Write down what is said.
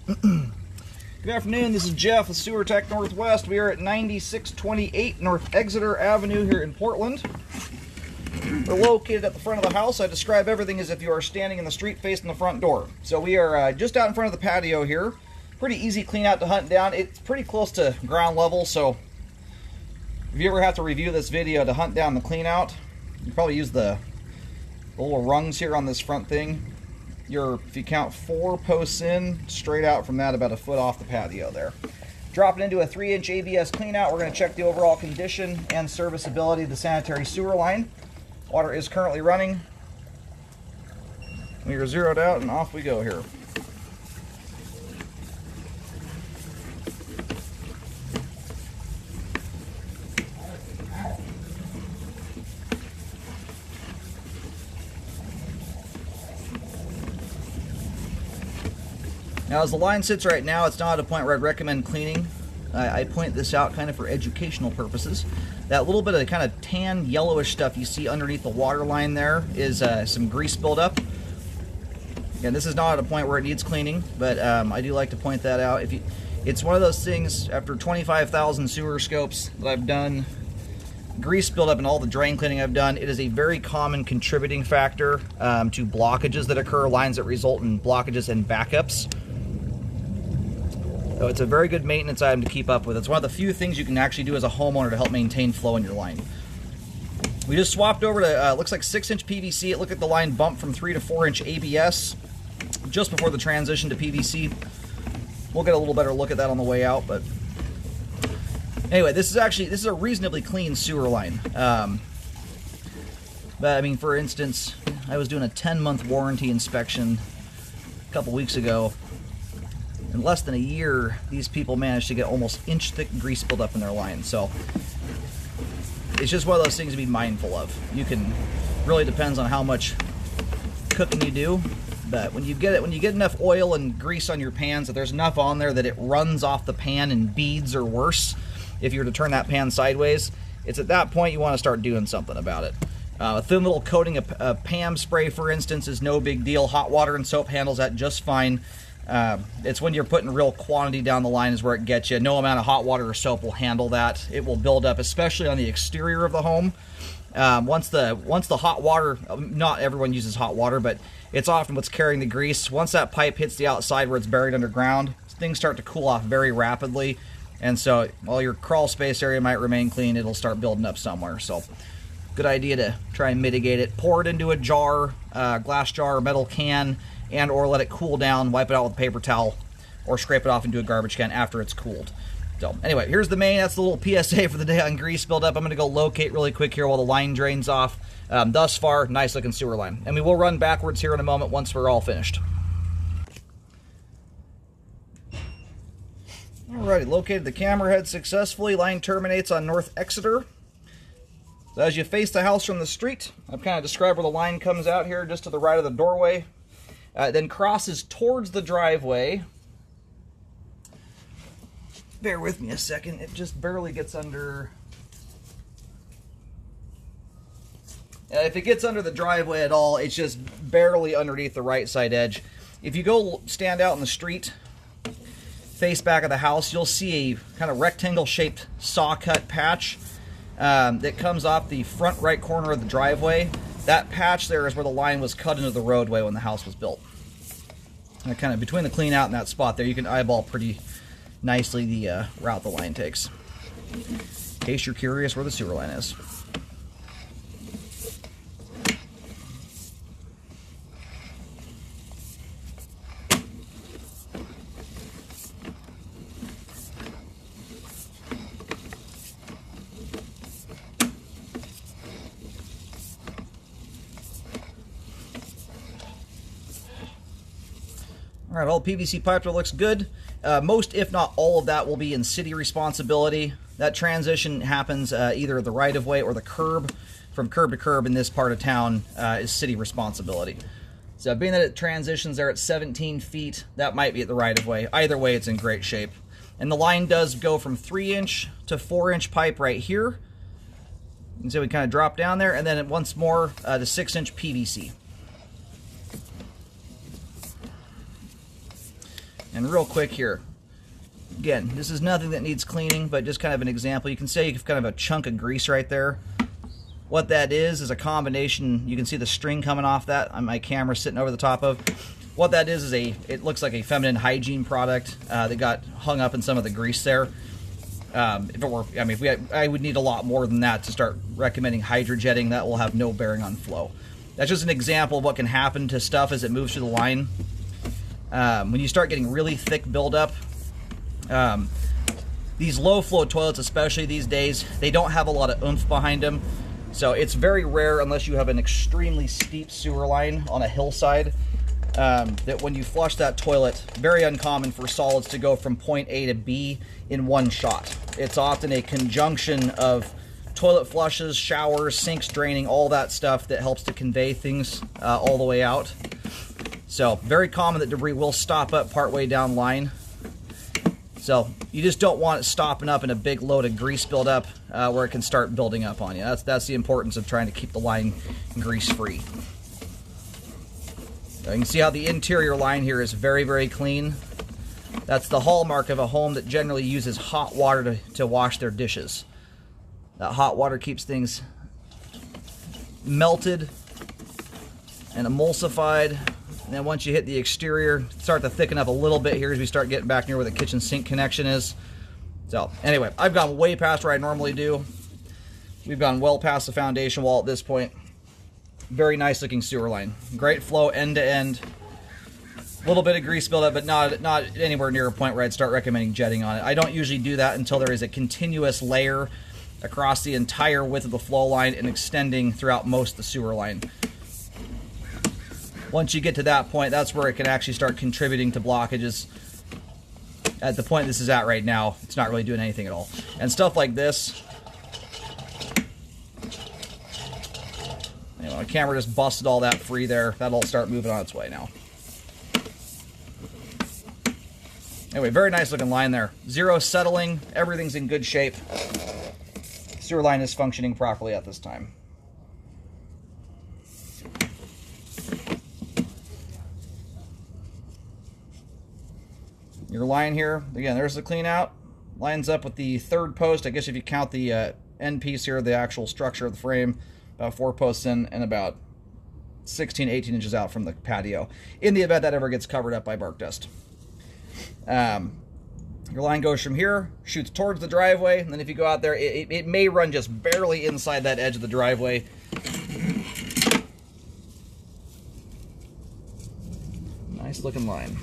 Good afternoon, this is Jeff with Sewer Tech Northwest. We are at 9628 North Exeter Avenue here in Portland. We're located at the front of the house. I describe everything as if you are standing in the street facing the front door. So we are just out in front of the patio here. Pretty easy clean out to hunt down. It's pretty close to ground level, so if you ever have to review this video to hunt down the clean out, you probably use the little rungs here on this front thing. If you count 4 posts in, straight out from that about a foot off the patio there. Dropping into a 3-inch ABS clean out, we're going to check the overall condition and serviceability of the sanitary sewer line. Water is currently running. We are zeroed out and off we go here. Now, as the line sits right now, it's not at a point where I'd recommend cleaning. I point this out kind of for educational purposes. That little bit of kind of tan yellowish stuff you see underneath the water line there is some grease buildup. Again, this is not at a point where it needs cleaning, but I do like to point that out. It's one of those things, after 25,000 sewer scopes that I've done, grease buildup and all the drain cleaning I've done, it is a very common contributing factor to blockages that occur, lines that result in blockages and backups. So it's a very good maintenance item to keep up with. It's one of the few things you can actually do as a homeowner to help maintain flow in your line. We just swapped over to, looks like 6-inch PVC. It looked like the line bumped from 3 to 4-inch ABS just before the transition to PVC. We'll get a little better look at that on the way out, but anyway, this is a reasonably clean sewer line. But I mean, for instance, I was doing a 10-month warranty inspection a couple weeks ago. In less than a year, these people managed to get almost inch-thick grease buildup in their line. So it's just one of those things to be mindful of. Really depends on how much cooking you do, but when you get enough oil and grease on your pans that there's enough on there that it runs off the pan in beads or worse, if you were to turn that pan sideways, it's at that point you want to start doing something about it. A thin little coating of PAM spray, for instance, is no big deal. Hot water and soap handles that just fine. It's when you're putting real quantity down the line is where it gets you. No amount of hot water or soap will handle that. It will build up, especially on the exterior of the home. Once the hot water, not everyone uses hot water, but it's often what's carrying the grease. Once that pipe hits the outside where it's buried underground, things start to cool off very rapidly. And so while your crawl space area might remain clean, it'll start building up somewhere. So good idea to try and mitigate it. Pour it into a jar, glass jar or metal can, and or let it cool down, wipe it out with a paper towel, or scrape it off into a garbage can after it's cooled. So anyway, here's the main. That's the little PSA for the day on grease buildup. I'm going to go locate really quick here while the line drains off. Thus far, nice looking sewer line. And we will run backwards here in a moment once we're all finished. Alrighty, located the camera head successfully. Line terminates on North Exeter. So as you face the house from the street, I've kind of described where the line comes out here just to the right of the doorway. Then crosses towards the driveway. Bear with me a second, it just barely gets under. If it gets under the driveway at all, it's just barely underneath the right side edge. If you go stand out in the street, face back of the house, you'll see a kind of rectangle shaped saw cut patch that comes off the front right corner of the driveway. That patch there is where the line was cut into the roadway when the house was built. And kind of between the clean out and that spot there, you can eyeball pretty nicely the route the line takes. In case you're curious where the sewer line is. Alright, all PVC pipe looks good. Most, if not all of that, will be in city responsibility. That transition happens either the right-of-way or the curb. From curb to curb in this part of town is city responsibility. So being that it transitions there at 17 feet, that might be at the right-of-way. Either way, it's in great shape. And the line does go from 3-inch to 4-inch pipe right here. You can see we kind of drop down there, and then once more to 6-inch PVC. And real quick here, again, this is nothing that needs cleaning, but just kind of an example. You can see you have kind of a chunk of grease right there. What that is a combination. You can see the string coming off that on my camera sitting over the top of. What that is it looks like a feminine hygiene product that got hung up in some of the grease there. If it were, I mean, I would need a lot more than that to start recommending hydrojetting. That will have no bearing on flow. That's just an example of what can happen to stuff as it moves through the line. When you start getting really thick buildup, these low flow toilets, especially these days, they don't have a lot of oomph behind them. So it's very rare, unless you have an extremely steep sewer line on a hillside, that when you flush that toilet, very uncommon for solids to go from point A to B in one shot. It's often a conjunction of toilet flushes, showers, sinks draining, all that stuff that helps to convey things all the way out. So very common that debris will stop up partway down line. So you just don't want it stopping up in a big load of grease buildup where it can start building up on you. That's the importance of trying to keep the line grease free. So you can see how the interior line here is very, very clean. That's the hallmark of a home that generally uses hot water to wash their dishes. That hot water keeps things melted and emulsified. And then once you hit the exterior, start to thicken up a little bit here as we start getting back near where the kitchen sink connection is. So anyway, I've gone way past where I normally do. We've gone well past the foundation wall at this point. Very nice looking sewer line. Great flow end to end. A little bit of grease buildup, but not anywhere near a point where I'd start recommending jetting on it. I don't usually do that until there is a continuous layer across the entire width of the flow line and extending throughout most of the sewer line. Once you get to that point, that's where it can actually start contributing to blockages. At the point this is at right now, it's not really doing anything at all. And stuff like this, anyway, my camera just busted all that free there. That'll start moving on its way now. Anyway, very nice looking line there. Zero settling, everything's in good shape. Sewer line is functioning properly at this time. Your line here, again, there's the clean out. Lines up with the third post. I guess if you count the end piece here, the actual structure of the frame, about 4 posts in and about 16, 18 inches out from the patio, in the event that ever gets covered up by bark dust. Your line goes from here, shoots towards the driveway, and then if you go out there, it may run just barely inside that edge of the driveway. Nice looking line.